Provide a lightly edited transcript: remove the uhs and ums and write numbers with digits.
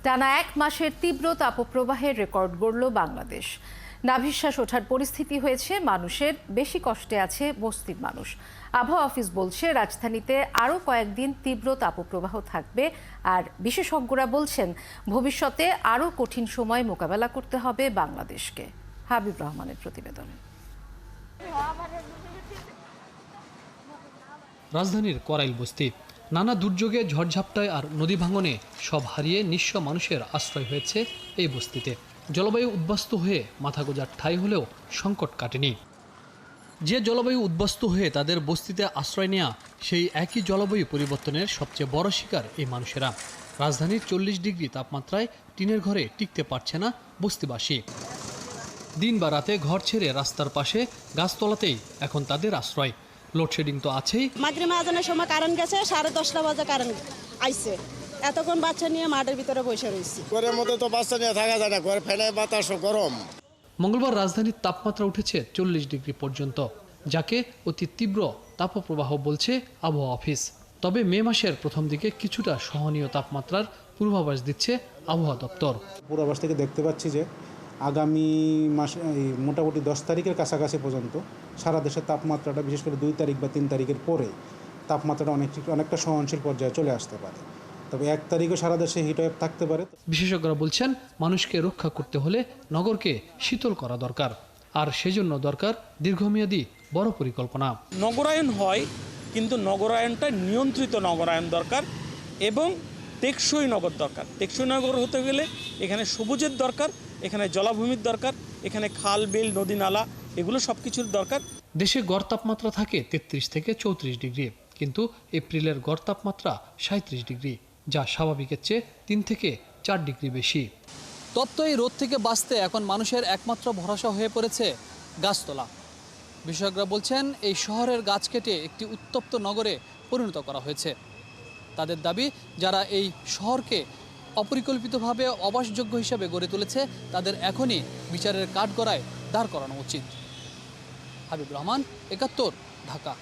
টানা এক মাসের তীব্র তাপপ্রবাহের রেকর্ড গড়ল বাংলাদেশ। নাভিশ্বাস ওঠার পরিস্থিতি হয়েছে মানুষের, বেশি কষ্টে আছে বস্তির মানুষ। আবহাওয়া অফিস বলছে রাজধানীতে আরও কয়েকদিন তীব্র তাপপ্রবাহ থাকবে, আর বিশেষজ্ঞরা বলছেন ভবিষ্যতে আরও কঠিন সময় মোকাবেলা করতে হবে বাংলাদেশকে। হাবিব রহমানের প্রতিবেদন। রাজধানীর করাইল বস্তি নানা দুর্যোগে, ঝড়ঝাপটায় আর নদী ভাঙনে সব হারিয়ে নিঃস্ব মানুষের আশ্রয় হয়েছে এই বস্তিতে। জলবায়ু উদ্বাস্তু হয়ে মাথা গোঁজার ঠাঁই হলেও সংকট কাটেনি। যে জলবায়ু উদ্বাস্তু হয়ে তাদের বস্তিতে আশ্রয় নেয়া, সেই একই জলবায়ু পরিবর্তনের সবচেয়ে বড় শিকার এই মানুষেরা। রাজধানীর 40 ডিগ্রি তাপমাত্রায় টিনের ঘরে টিকতে পারছে না বস্তিবাসী। দিন বা রাতে ঘর ছেড়ে রাস্তার পাশে গাছতলাতেই এখন তাদের আশ্রয়। লোডশেডিং তো আছেই। মাগরিব আজানের সময় কারেন্ট গেছে, 10:30 বাজে কারেন্ট আইছে। এতক্ষণ বাচ্চা নিয়ে মাঠের ভিতরে বসে রয়েছি। ঘরের মধ্যে তো বাচ্চা নিয়ে থাকা যায় না, ঘরে ফেলে বাতাসও গরম। মঙ্গলবার রাজধানীর তাপমাত্রা উঠেছে 40 ডিগ্রি পর্যন্ত, যাকে অতি তীব্র তাপপ্রবাহ বলছে আবহাওয়া অফিস। তবে মে মাসের প্রথম দিকে কিছুটা সহনীয় তাপমাত্রার পূর্বাভাস দিচ্ছে আবহাওয়া দপ্তর। পূর্বাভাস থেকে দেখতে পাচ্ছি যে আগামী মাসে মোটামুটি 10 তারিখের কাছাকাছি পর্যন্ত সারা দেশের তাপমাত্রাটা, বিশেষ করে 2 তারিখ বা 3 তারিখের পরে তাপমাত্রাটা অনেকটা সহনশীল পর্যায়ে চলে আসতে পারে। তবে 1 তারিখও সারা দেশে হিটওয়েভ থাকতে পারে। বিশেষজ্ঞরা বলছেন মানুষকে রক্ষা করতে হলে নগরকে শীতল করা দরকার, আর সেজন্য দরকার দীর্ঘমেয়াদী বড় পরিকল্পনা। নগরায়ন হয়, কিন্তু নগরায়নটা নিয়ন্ত্রিত নগরায়ন দরকার এবং টেকসই নগর দরকার। টেকসই নগর হতে গেলে এখানে সবুজের দরকার, এখানে জলাভূমির দরকার, এখানে খাল বিল নদী নালা, এগুলো সব কিছুর দরকার। দেশে গড় তাপমাত্রা থাকে 33 থেকে 34 ডিগ্রি, কিন্তু এপ্রিলের গড় তাপমাত্রা 37 ডিগ্রি, যা স্বাভাবিকের চেয়ে 3 থেকে 4 ডিগ্রি বেশি। তপ্ত এই রোদ থেকে বাঁচতে এখন মানুষের একমাত্র ভরসা হয়ে পড়েছে গাছতলা। বিশেষজ্ঞরা বলছেন এই শহরের গাছ কেটে একটি উত্তপ্ত নগরে পরিণত করা হয়েছে। তাদের দাবি, যারা এই শহরকে অপরিকল্পিতভাবে অবাসযোগ্য হিসেবে গড়ে তুলেছে তাদের এখনই বিচারের কাঠগড়ায় দাঁড় করানো উচিত। হাবিব রহমান, 71, ঢাকা।